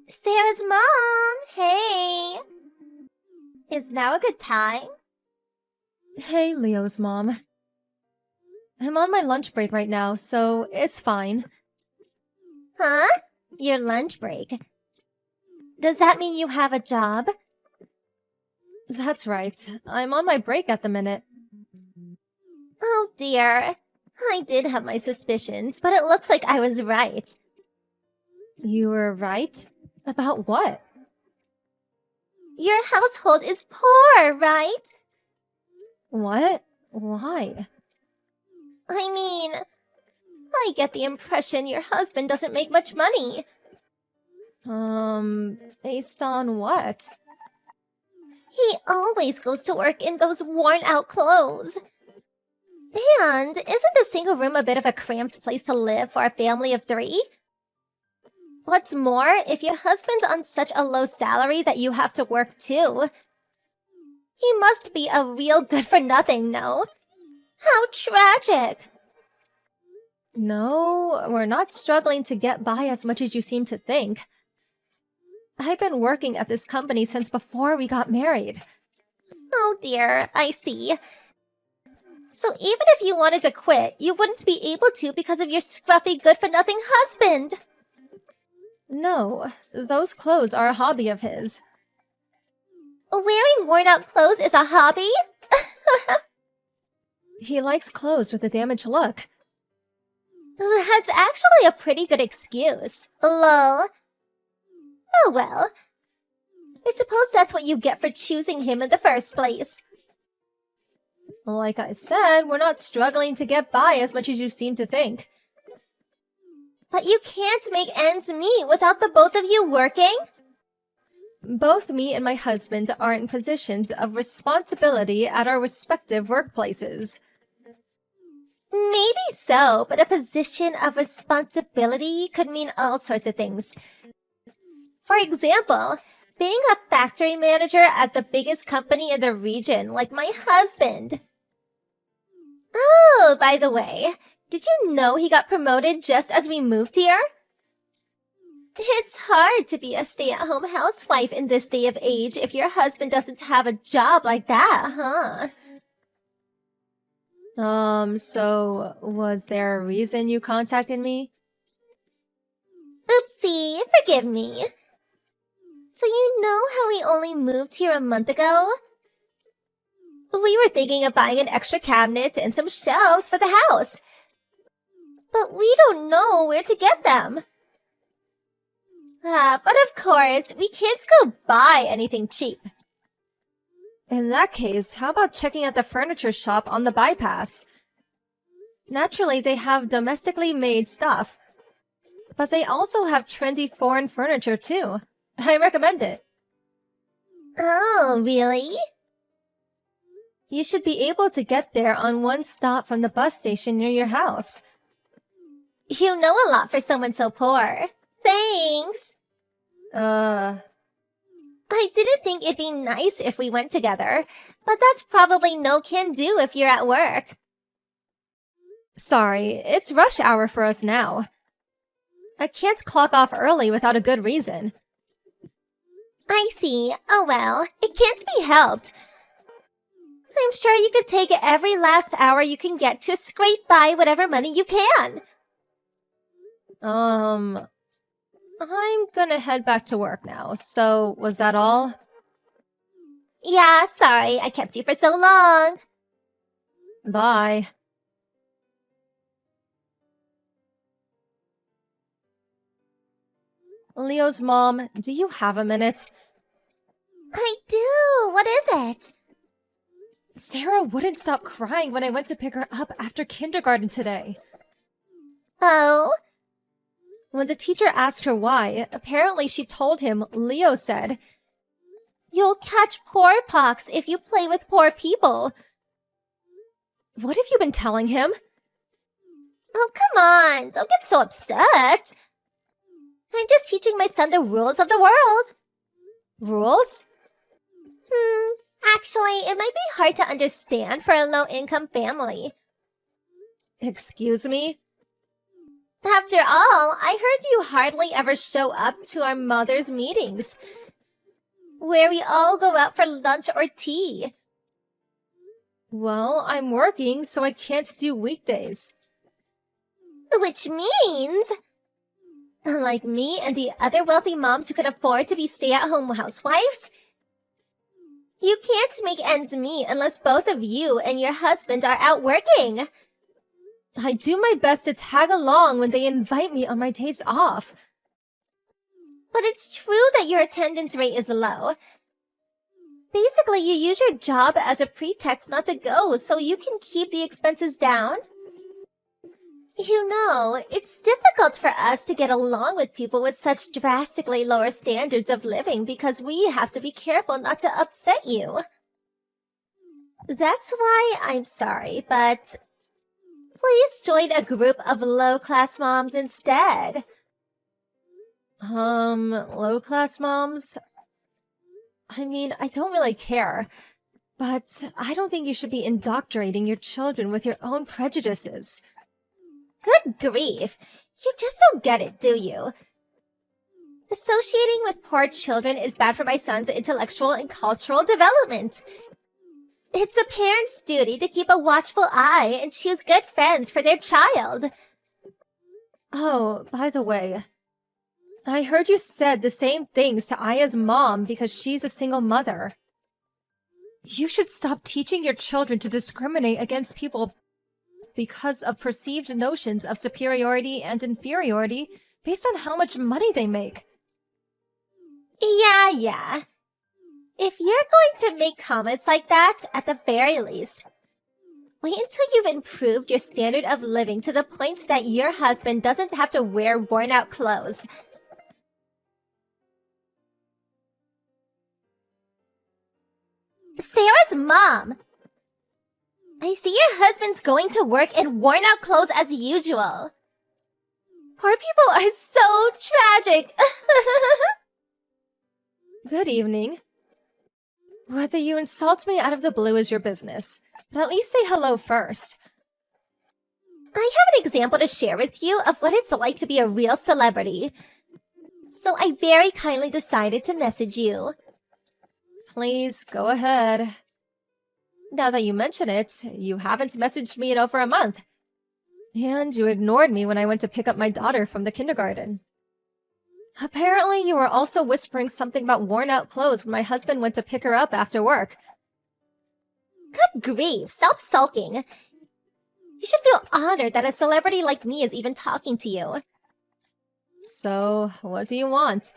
Sarah's mom! Hey! Is now a good time? Hey, Leo's mom. I'm on my lunch break right now, so it's fine. Huh? Your lunch break. Does that mean you have a job? That's right. I'm on my break at the minute. Oh dear. I did have my suspicions, but it looks like I was right. You were right? About what? Your household is poor, right? What? Why? I mean, I get the impression your husband doesn't make much money. Based on what? He always goes to work in those worn-out clothes. And isn't a single room a bit of a cramped place to live for a family of 3? What's more, if your husband's on such a low salary that you have to work too, he must be a real good-for-nothing, no? How tragic! No, we're not struggling to get by as much as you seem to think. I've been working at this company since before we got married. Oh dear, I see. So even if you wanted to quit, you wouldn't be able to because of your scruffy good-for-nothing husband! No, those clothes are a hobby of his. Wearing worn-out clothes is a hobby? He likes clothes with a damaged look. That's actually a pretty good excuse. Lol. Oh well. I suppose that's what you get for choosing him in the first place. Like I said, we're not struggling to get by as much as you seem to think. But you can't make ends meet without the both of you working? Both me and my husband are in positions of responsibility at our respective workplaces. Maybe so, but a position of responsibility could mean all sorts of things. For example, being a factory manager at the biggest company in the region, like my husband. Oh, by the way, did you know he got promoted just as we moved here? It's hard to be a stay-at-home housewife in this day of age if your husband doesn't have a job like that, huh? So was there a reason you contacted me? Oopsie, forgive me. So you know how we only moved here a month ago? We were thinking of buying an extra cabinet and some shelves for the house. But we don't know where to get them. But of course, we can't go buy anything cheap. In that case, how about checking at the furniture shop on the bypass? Naturally, they have domestically made stuff. But they also have trendy foreign furniture too. I recommend it. Oh, really? You should be able to get there on one stop from the bus station near your house. You know a lot for someone so poor. Thanks. I didn't think it'd be nice if we went together, but that's probably no can do if you're at work. Sorry, it's rush hour for us now. I can't clock off early without a good reason. I see. Oh well, it can't be helped. I'm sure you could take every last hour you can get to scrape by whatever money you can. I'm gonna head back to work now, so was that all? Yeah, sorry I kept you for so long. Bye. Leo's mom, do you have a minute? I do. What is it? Sarah wouldn't stop crying when I went to pick her up after kindergarten today. Oh? When the teacher asked her why, apparently she told him Leo said, You'll catch pox if you play with poor people. What have you been telling him? Oh, come on. Don't get so upset. I'm just teaching my son the rules of the world. Rules? Actually, it might be hard to understand for a low-income family. Excuse me? After all, I heard you hardly ever show up to our mother's meetings, where we all go out for lunch or tea. Well, I'm working, so I can't do weekdays. Which means, unlike me and the other wealthy moms who can afford to be stay-at-home housewives, you can't make ends meet unless both of you and your husband are out working. I do my best to tag along when they invite me on my days off. But it's true that your attendance rate is low. Basically, you use your job as a pretext not to go so you can keep the expenses down. You know, it's difficult for us to get along with people with such drastically lower standards of living because we have to be careful not to upset you. That's why I'm sorry, but please join a group of low-class moms instead. Low-class moms? I mean, I don't really care, but I don't think you should be indoctrinating your children with your own prejudices. Good grief! You just don't get it, do you? Associating with poor children is bad for my son's intellectual and cultural development. It's a parent's duty to keep a watchful eye and choose good friends for their child. Oh, by the way, I heard you said the same things to Aya's mom because she's a single mother. You should stop teaching your children to discriminate against people because of perceived notions of superiority and inferiority based on how much money they make. Yeah. If you're going to make comments like that, at the very least, wait until you've improved your standard of living to the point that your husband doesn't have to wear worn-out clothes. Sarah's mom! I see your husband's going to work in worn-out clothes as usual. Poor people are so tragic. Good evening. Whether you insult me out of the blue is your business, but at least say hello first. I have an example to share with you of what it's like to be a real celebrity. So I very kindly decided to message you. Please, go ahead. Now that you mention it, you haven't messaged me in over a month. And you ignored me when I went to pick up my daughter from the kindergarten. Apparently, you were also whispering something about worn-out clothes when my husband went to pick her up after work. Good grief, stop sulking. You should feel honored that a celebrity like me is even talking to you. So, what do you want?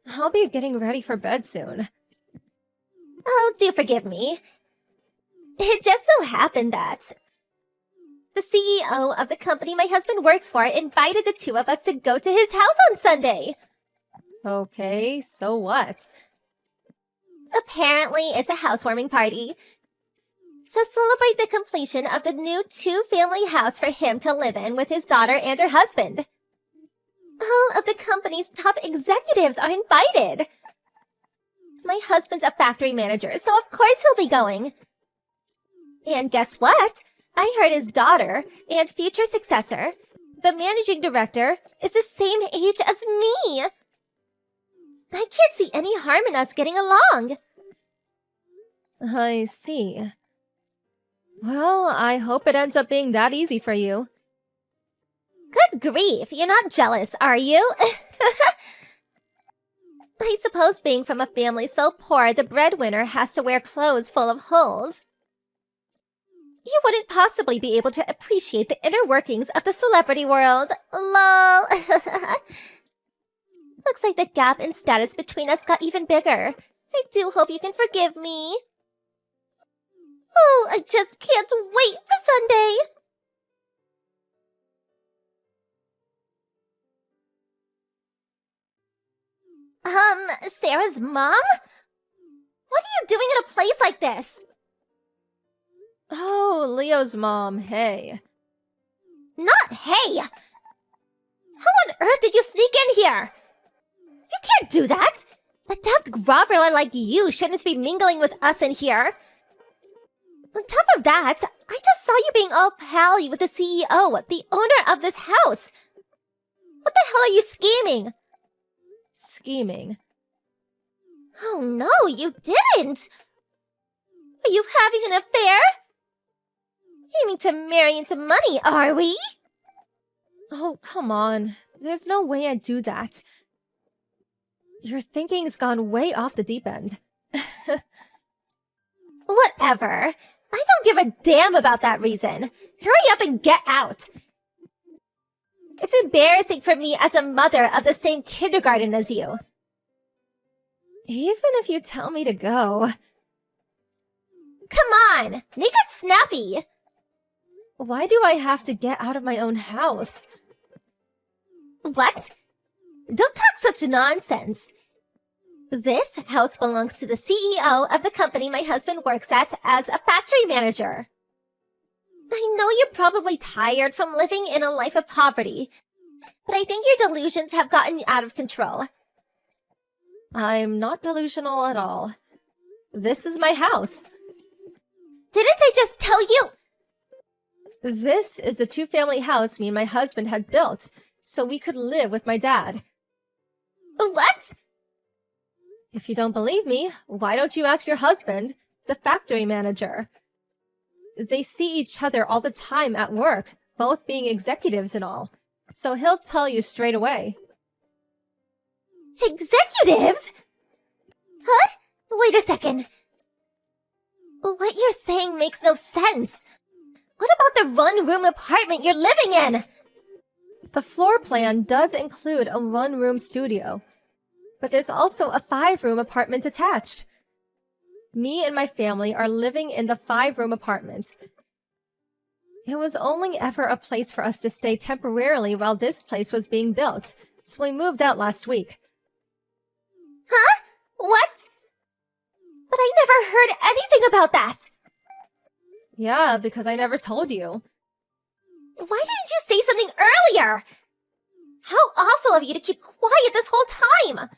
I'll be getting ready for bed soon. Oh, do forgive me. It just so happened that the CEO of the company my husband works for invited the two of us to go to his house on Sunday. Okay, so what? Apparently, it's a housewarming party to celebrate the completion of the new two-family house for him to live in with his daughter and her husband. All of the company's top executives are invited. My husband's a factory manager, so of course he'll be going. And guess what? I heard his daughter and future successor, the managing director, is the same age as me. I can't see any harm in us getting along. I see. Well, I hope it ends up being that easy for you. Good grief, you're not jealous, are you? I suppose being from a family so poor the breadwinner has to wear clothes full of holes. You wouldn't possibly be able to appreciate the inner workings of the celebrity world. Lol. Looks like the gap in status between us got even bigger. I do hope you can forgive me. Oh, I just can't wait for Sunday. Sarah's mom? What are you doing in a place like this? Oh, Leo's mom, hey. Not hey! How on earth did you sneak in here? You can't do that! A daft groveler like you shouldn't be mingling with us in here. On top of that, I just saw you being all pally with the CEO, the owner of this house. What the hell are you scheming? Scheming? Oh no, you didn't! Are you having an affair? Aiming to marry into money, are we? Oh, come on. There's no way I'd do that. Your thinking's gone way off the deep end. Whatever. I don't give a damn about that reason. Hurry up and get out. It's embarrassing for me as a mother of the same kindergarten as you. Even if you tell me to go. Come on, make it snappy. Why do I have to get out of my own house? What? Don't talk such nonsense. This house belongs to the CEO of the company my husband works at as a factory manager. I know you're probably tired from living in a life of poverty, but I think your delusions have gotten out of control. I'm not delusional at all. This is my house. Didn't I just tell you? This is the two-family house me and my husband had built, so we could live with my dad. What? If you don't believe me, why don't you ask your husband, the factory manager? They see each other all the time at work, both being executives and all, so he'll tell you straight away. Executives? Huh? Wait a second. What you're saying makes no sense. What about the one-room apartment you're living in? The floor plan does include a one-room studio, but there's also a 5-room apartment attached. Me and my family are living in the 5-room apartment. It was only ever a place for us to stay temporarily while this place was being built, so we moved out last week. Huh? What? But I never heard anything about that! Yeah, because I never told you. Why didn't you say something earlier? How awful of you to keep quiet this whole time!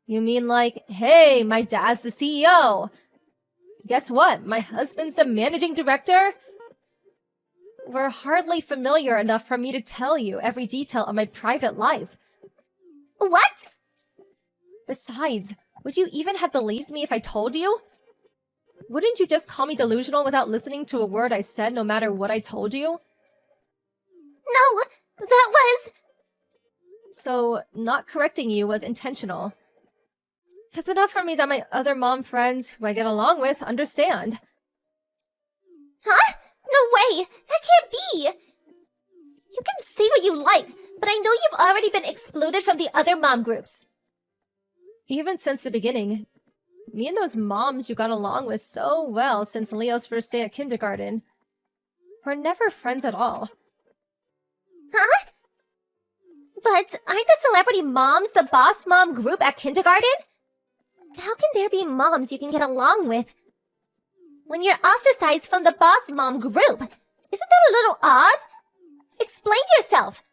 You mean like, hey, my dad's the CEO. Guess what? My husband's the managing director? We're hardly familiar enough for me to tell you every detail of my private life. What? Besides, would you even have believed me if I told you? Wouldn't you just call me delusional without listening to a word I said no matter what I told you? No, that was... So, not correcting you was intentional. It's enough for me that my other mom friends, who I get along with, understand. Huh? No way! That can't be! You can say what you like, but I know you've already been excluded from the other mom groups. Even since the beginning, me and those moms you got along with so well since Leo's first day at kindergarten, we're never friends at all. Huh? But aren't the celebrity moms the boss mom group at kindergarten? How can there be moms you can get along with when you're ostracized from the boss mom group? Isn't that a little odd? Explain yourself.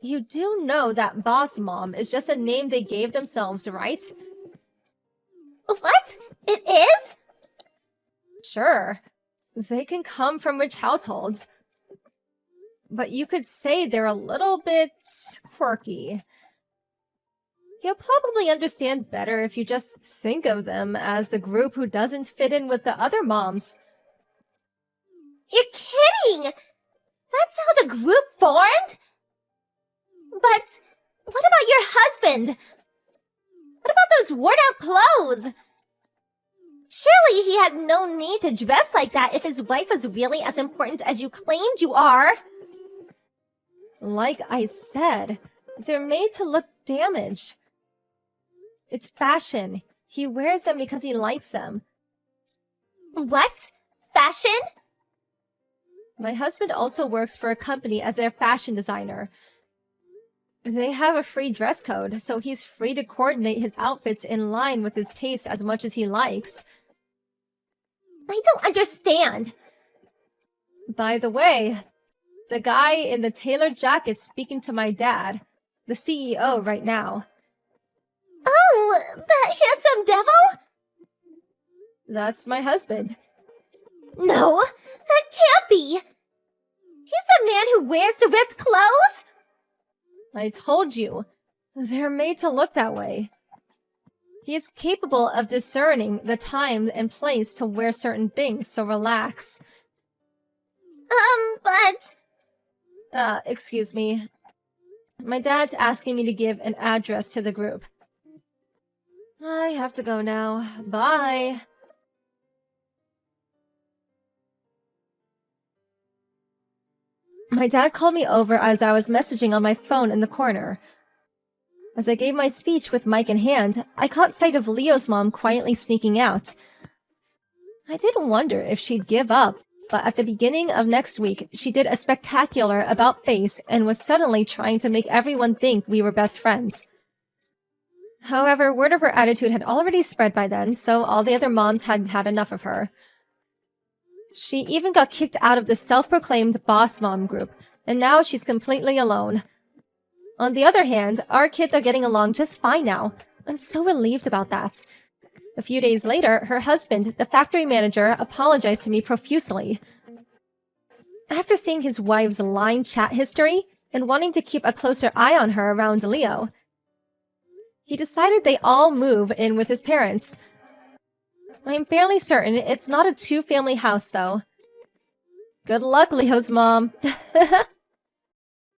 You do know that boss mom is just a name they gave themselves, right? What? It is? Sure. They can come from rich households. But you could say they're a little bit quirky. You'll probably understand better if you just think of them as the group who doesn't fit in with the other moms. You're kidding! That's how the group formed? But what about your husband? What about those worn-out clothes? Surely he had no need to dress like that if his wife was really as important as you claimed you are. Like I said, they're made to look damaged. It's fashion. He wears them because he likes them. What? Fashion? My husband also works for a company as their fashion designer. They have a free dress code, so he's free to coordinate his outfits in line with his taste as much as he likes. I don't understand. By the way, the guy in the tailored jacket speaking to my dad, the CEO right now. Oh, that handsome devil? That's my husband. No, that can't be! He's the man who wears the ripped clothes? I told you, they're made to look that way. He is capable of discerning the time and place to wear certain things, so relax. But... Excuse me. My dad's asking me to give an address to the group. I have to go now. Bye! My dad called me over as I was messaging on my phone in the corner. As I gave my speech with mic in hand, I caught sight of Leo's mom quietly sneaking out. I did wonder if she'd give up, but at the beginning of next week, she did a spectacular about-face and was suddenly trying to make everyone think we were best friends. However, word of her attitude had already spread by then, so all the other moms had had enough of her. She even got kicked out of the self-proclaimed boss mom group, and now she's completely alone. On the other hand, our kids are getting along just fine now. I'm so relieved about that. A few days later, her husband, the factory manager, apologized to me profusely. After seeing his wife's lying chat history and wanting to keep a closer eye on her around Leo, he decided they all move in with his parents. I'm fairly certain it's not a two-family house, though. Good luck, Leo's mom.